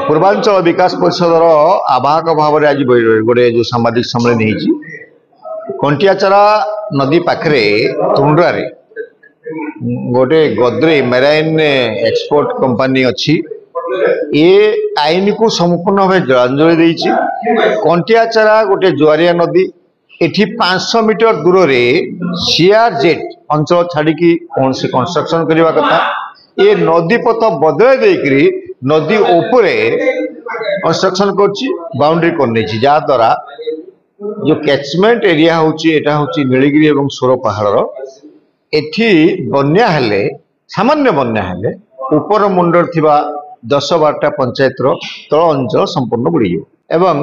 पूर्वांचल विकास परिषद आवाहक भाव में आज गोटे जो सांबादिक सम्मेलन कंटियाचरा नदी पाखे तुंड्रा गोटे गोदरे मेराइन एक्सपोर्ट कंपनी अच्छी ये आईन को संपूर्ण भाव जलांजलि देती। कंटियाचरा गोटे जुआरिया नदी एठी 500 मीटर दूर रे सीआरजेड अंचल छाड़ी कौन से कंस्ट्रक्शन करने कथा ये नदी पथ बदल देकरी नदी उपरे कंस्ट्रक्शन करछि बाउंड्री करने जहाँ द्वारा जो कैचमेंट एरिया होची एटा होची नीलगिरी एवं सोर पहाड़ एठी बन्या हेले सामान्य बन्या हेले ऊपर मुंडर थिबा 10-12टा पंचायत तल अंचल संपूर्ण बुड़ी एवं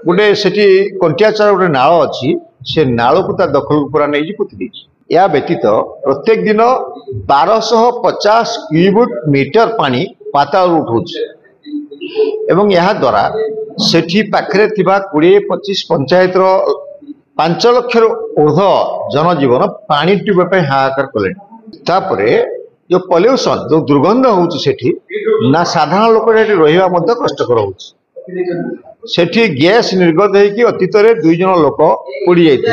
गोटे सेठी कंटियाचरा गोटे नाल अच्छी से नाल को दखल पूरा नहीं पोती या व्यतीत प्रत्येक दिन 1250 क्यूबिक मीटर पानी पाताल उठू एवं यह द्वारा सेठी पाखरे थिबा 20-25 पंचायत 5 लाख ऊर्ध जनजीवन पानी ट्यूब हाहाकार कले तापरे जो पॉल्यूशन जो दुर्गंध होउची सेठी ना साधारण लोक रहिबा मध्ये कष्टकर होउची सेठी गैस निर्गत होगी अतीत 2 जन लोक पड़ी जाते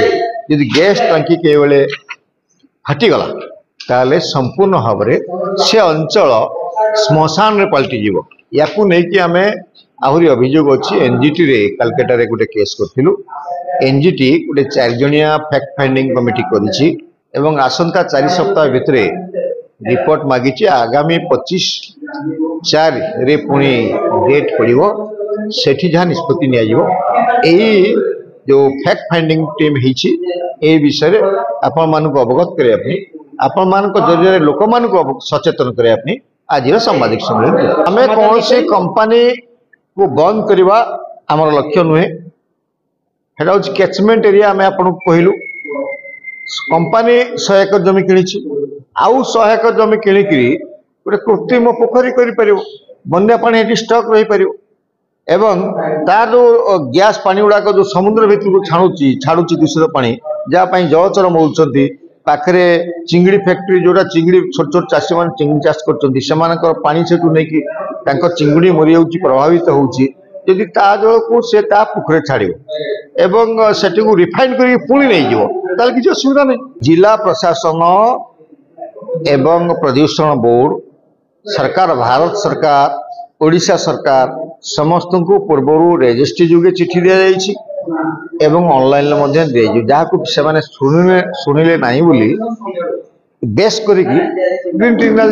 यदि गैस टांकी के बेले फाटीगला ताले संपूर्ण भाव में से अंचल श्मशान रे पलटि जीव या आम आहरी अभियोग अच्छी एनजीटी रे कालकाटा रे गोटे केस करथिलु एनजीटी गोटे 4 जणिया फैक्ट फाइंडिंग कमिटी करिछि एवं आसंता 4 सप्ताह भितरे रिपोर्ट मागिछि आगामी 25/4 रे पुणी डेट पड़िबो सेठी जहाँ निष्पत्ति नि जो फैक्ट फाइंडिंग टीम हिची ए विषय आपण मानक अवगत करने आपण मानक जरिए लोक मानक सचेतन करने आज सांबादिक सम्मेलन आम कौन से कंपनी को बंद करवा आमर लक्ष्य नुहे हेटा कैचमेंट एरिया आम आपन कहलु कंपनी 100 एकर जमी किणी आउ 100 एकर जमी किणिकी गोटे कृत्रिम पोखरी कर बन्या पानी ये स्टक रही पार एवं तार जो गैस पानी गुड़ाक जो समुद्र भितर को छाड़ुची दूषित पानी जहाँ जलचर मरुंच पाखे चिंगड़ी फैक्ट्री जोड़ा चिंगड़ी छोट छोट चाषी मैंने चिंगड़ी चाष कर पानी से नहीं चिंगड़ी मरी जाऊँगी प्रभावित होती जदि ता जल को से पोखर छाड़ एवं से रिफाइन कर पुणी नहीं ताल किसी असुविधा नहीं। जिला प्रशासन एवं प्रदूषण बोर्ड सरकार भारत सरकार ओडिशा सरकार समस्त को पूर्व रेजिस्ट्री जुगे चिठी दि जाइए एवं ऑनलाइन जहाँ शुणिले ना बोली बेस कर ग्रीन ट्रिब्यूनल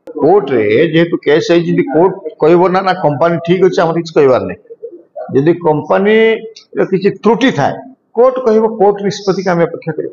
कोर्ट रे जेहेतु केस है कोर्ट कह ना कंपनी ठीक अच्छे आम किसी कहबार नहीं जदि कंपनी किसी त्रुटि थाए कोर्ट कह कोर्ट निष्पत्ति का आम अपेक्षा कर।